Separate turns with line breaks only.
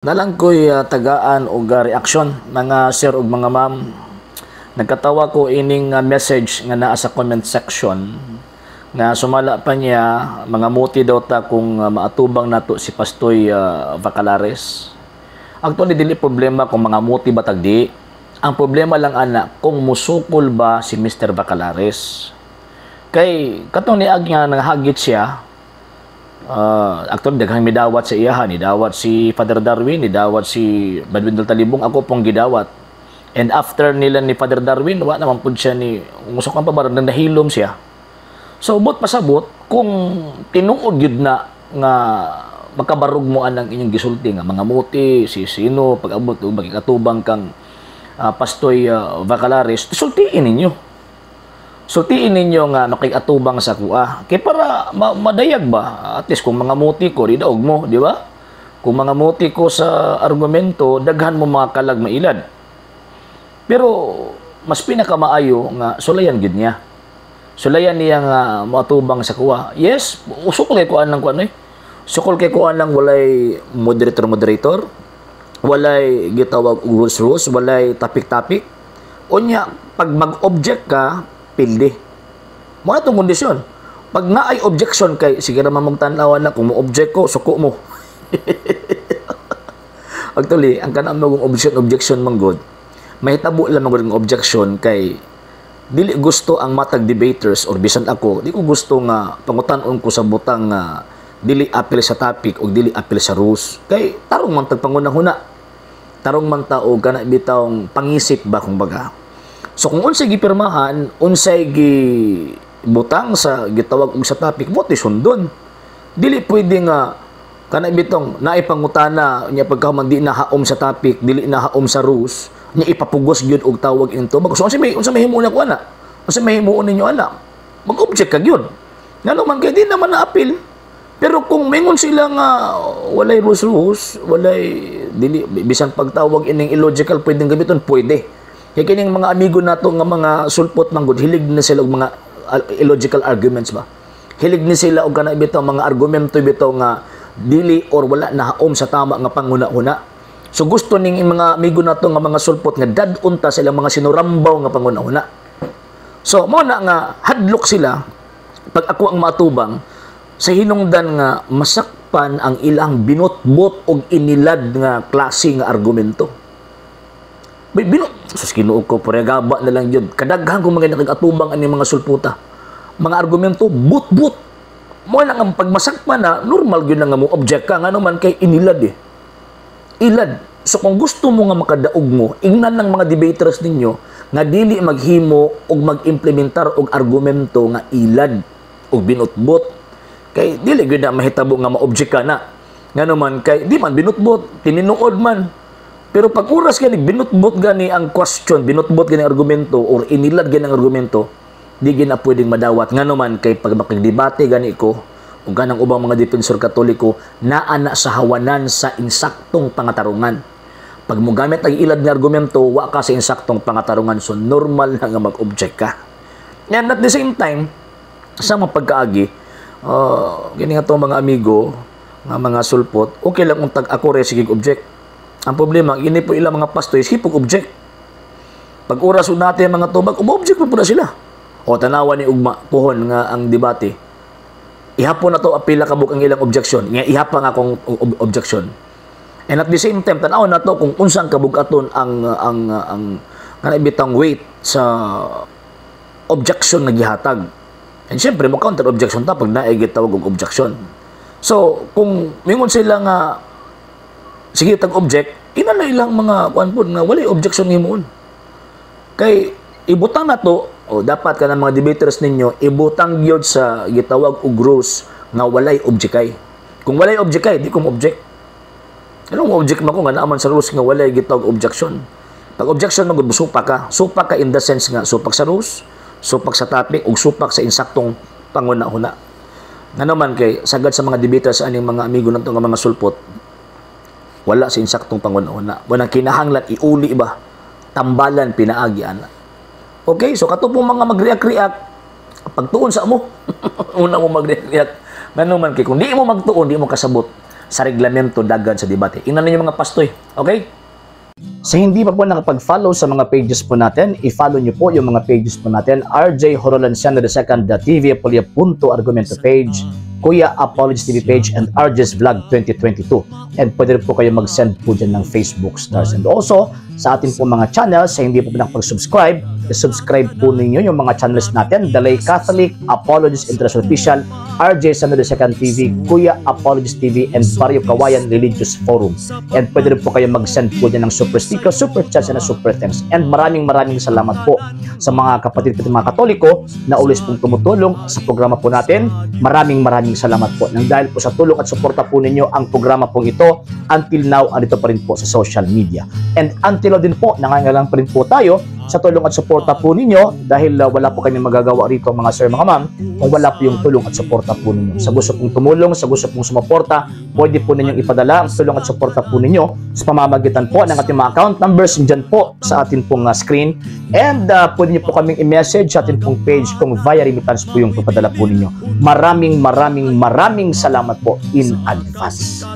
Nalang ko'y tagaan o reaksyon mga sir o mga ma'am. Nagkatawa ko ining message nga naa sa comment section nga sumala pa niya mga muti daw ta kung maatubang nato si Pastoy Bacalares. Actually dili problema kung mga muti ba tagdi. Ang problema lang ana kung musukol ba si Mr. Bacalares. Kay katong niag nga nanghagit siya. Actually, daghang midawat sa iyahan, nidawat si Father Darwin, nidawat si Badwindol Talibong, ako pong gidawat. And after nila ni Father Darwin, wa naman po siya ni, usok ang pabarang na nahilom siya. So, bot pasabot, kung tinuod yun na nga makabarog mo ang inyong gisulti nga mga muti, si sino, pag-abot, magkikatubang kang Pastoy Bacalares, sultiin ninyo. Sultiin ninyo nga makikatubang sa kuha. Kaya para madayag ba? At least kung mga muti ko, ridaog mo, di ba? Kung mga muti ko sa argumento, daghan mo mga kalag mailad. Pero mas pinakamaayo nga sulayan gid niya. Sulayan niya nga matubang sa kuha. Yes, usukol kay kuan lang kuan eh. Sukol kay kuan lang walay moderator, walay gitawag rules, walay topic. Unya pag mag-object ka, pildi. Mo na itong kondisyon. Pag naay objection kay, sige naman mong tanawan na, kung mo-object ko, suko mo. Actually, ang kanang magong objection manggod, mahitabo lang manggod ng objection kay dili gusto ang matag debaters or bisan ako, di ko gusto nga pangutan-on ko sa butang nga dili apil sa topic o dili apil sa rules. Kay tarong man tagpangunahuna. Tarong man tao kana bitawng pangisip ba kung baga. So kung unsay gipirmahan, unsay gibutang sa gitawag og sa topic, mo ti sundon. Dili pwede nga kana bitong naay pangutana nya pagkahuman di na haom sa topic, dili na haom sa rules, nya ipapugos gyud og tawag into. So unsay mahimo na ko ana? Unsay mahimuon ninyo ana? Mag-object ka gyud. Ngano man kay di naman na-appeal. Pero kung mingon sila nga walay rules, walay dili bisan pagtawag ining illogical pwedeng gamiton, pwede. Kaya kining mga amigo nato nga mga sulpot manggod, hilig na sila og mga illogical arguments ba? Hilig ni sila og kana bitaw mga argumento bitaw nga dili or wala na haom sa tama nga panguna-una. So gusto ning mga amigo nato nga mga sulpot nga dad-on ta sila mga sinurambaw nga panguna-una. So mo na nga hadlok sila pag ako ang matubang sa hinungdan nga masakpan ang ilang binotbot og inilad nga klase nga argumento. Sus kinuog ko, gaba na lang yun. Kadaghan kung mga nakagatubang ani mga sulputa. Mga argumento, but. Mo lang ang pagmasakpan na, normal yun lang nga mo object ka. Nga naman kay inilad eh. Ilad. So kung gusto mo nga makadaog mo, ingnan ng mga debaters ninyo, nga dili maghimo o mag-implementar og argumento nga ilad o binutbot. Kay dili yun na mahitabo nga ma-object ka na. Nga naman kay, di man binutbot, tininuod man. Pero pag oras gani binutbot gani ang question, binutbot gani ang argumento or inilad gani ang argumento, di gina pwedeng madawat. Ngano man kay pag makigdebate gani ko ug ganang ubang mga depensor Katoliko naana sa hawanan sa insaktong pangatarungan. Pag mo gamit ang ilad nga argumento, wa ka sa insaktong pangatarungan, so normal na nga mag-object ka. And at the same time, sa mga pagkaagi, gani nga mga amigo, nga mga sulpot, okay lang kung ako rin sige object. Ang problema, ini po ilang mga pastoy, hipog object. Pag oras natin mga tubag, object po na sila. O tanawan ni ugma, puhon nga ang debate. Ihapon na to, apila kabuk ang ilang objection. Ihapa nga akong objection. And at the same time, tanaw na to kung unsang kabugaton ang kanibitang weight sa objection na gihatag. And syempre, mo counter objection ta pag naigit tawag og objection. So, kung mingon sila nga sige tag-object, ina na ilang mga kuan po nga walay objection himuon. Kay ibutang na to, o dapat ka ng mga debaters ninyo, ibutang gyud sa gitawag og rules nga walay object. Kung walay object di ko mo-object. Ano mo object man ko nga naaman sa rules nga walay gitawag objection. Pag objection mo gud supak ka. Supak ka in the sense nga supak sa rules, supak sa topic ug supak sa insaktong panguna-una. Nga naman kay sagad sa mga debaters aning mga amigo nato nga mga sulpot, wala sa insaktong panguna-una. Munang kinahanglan iuli ba? Tambalan pinaagi ana. Okay, so kato po mga mag-react, pagtuon sa mo. Una mo mag-react. Ngano man kay kung di mo magtuon, di mo kasabot. sa reglamento dagan sa debate. Ingnan ninyo mga pastoy, okay? Sa hindi pa po nakapag-follow sa mga pages po natin, i-follow nyo po yung mga pages po natin, RJ Horolanciano II, TV Apolia Punto Argumento page, Kuya Apologies TV page, and RJ's Vlog 2022. And pwede rin po kayo mag-send po dyan ng Facebook stars. And also, sa ating po mga channels, sa hindi po nakapag-subscribe, subscribe po ninyo yung mga channels natin, Dalay Catholic, Apologies International Official, RJ Sano II TV, Kuya Apologies TV, and Barrio Kawayan Religious Forum. And pwede rin po kayo mag-send po dyan ng super sticker, super chats, and super thanks. And maraming salamat po sa mga kapatid at mga Katoliko na always pong tumutulong sa programa po natin. Maraming salamat po. Nang dahil po sa tulong at suporta po ninyo, ang programa pong ito, until now, andito pa rin po sa social media. And until now din po, nangangailangan pa rin po tayo sa tulong at suporta po ninyo dahil wala po kami magagawa rito mga sir, mga ma'am, kung wala po yung tulong at suporta po ninyo. Sa gusto pong tumulong, sa gusto pong sumuporta, pwede po ninyong ipadala ang tulong at suporta po ninyo sa pamamagitan po ng ating mga account numbers dyan po sa ating pong screen. And pwede nyo po kaming i-message sa ating pong page kung via remittance po yung ipadala po ninyo. Maraming salamat po in advance.